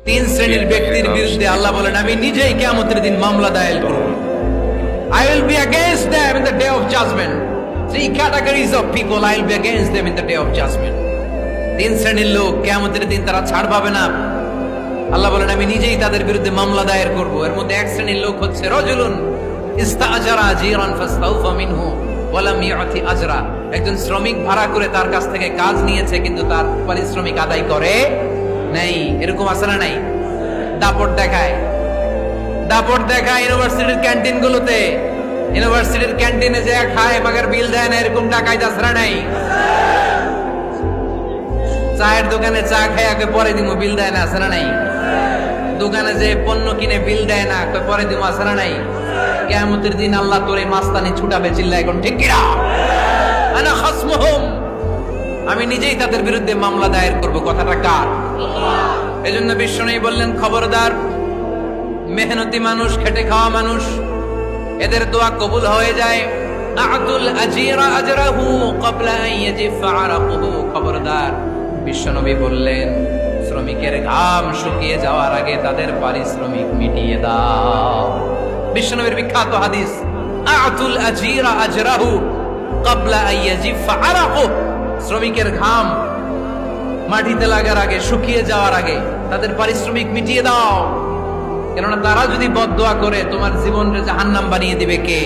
তিন শ্রেণীর ব্যক্তির বিরুদ্ধে আল্লাহ বলেন আমি নিজেই কিয়ামতের দিন মামলা দায়ের করব। I will be against them in the day of judgment. Three categories of people I will be against them in the day of judgment. তিন শ্রেণীর লোক কিয়ামতের দিন তারা ছাড় পাবে না। আল্লাহ বলেন আমি নিজেই তাদের বিরুদ্ধে মামলা দায়ের করব। এর মধ্যে এক শ্রেণীর লোক হচ্ছে রাজুলুন ইস্তাআজারা জিরান ফাস্তাউফা মিনহু ওয়া লাম ইউতি আজরা। একজন শ্রমিক ভাড়া করে তার কাছ থেকে কাজ নিয়েছে কিন্তু তার পারিশ্রমিক আদায় করে নাই। এরকম আছে না নাই? দাপট দেখায় ইউনিভার্সিটির ক্যান্টিন গুলোতে, ইউনিভার্সিটির ক্যান্টিনে যে খায় মাগার বিল দেয় না, এরকম ডাকাইত আছে না নাই? চায়ের দোকানে চা খায় আগে পরে দিমু বিল দেয় না, আছে না নাই? দোকানে যে পণ্য কিনে বিল দেয় না পরে দিমু, আছে না নাই? কিয়ামতের দিন আল্লাহ তোরে মাস্তানি ছুটাবে, চিল্লা এখন ঠিক কিনা? আনা খাসমুহুম, আমি নিজেই তাদের বিরুদ্ধে মামলা দায়ের করব। কথাটা কার? এজন্য বিশ্বনবী বললেন খবরদার, মেহনতি মানুষ, খেটে খাওয়া মানুষ, এদের দোয়া কবুল হয়ে যায়। আতুল আজিরা আজরাহু ক্বাবলা আন ইয়াজিফা আরাকুহু। খবরদার, বিশ্বনবী বললেন শ্রমিকের ঘাম শুকিয়ে যাওয়ার আগে তাদের পারিশ্রমিক মিটিয়ে দাও। বিশ্বনবীর বিখ্যাত হাদিস, আতুল আজিরা আজরাহু ক্বাবলা আন ইয়াজিফা আরাকুহু। শ্রমিকের ঘাম মাটিতে লাগার আগে, শুকিয়ে যাওয়ার আগে তাদের পারিশ্রমিক মিটিয়ে দাও। কেননা তারা যদি বদদোয়া করে তোমার জীবনকে জাহান্নাম বানিয়ে দিবে কে?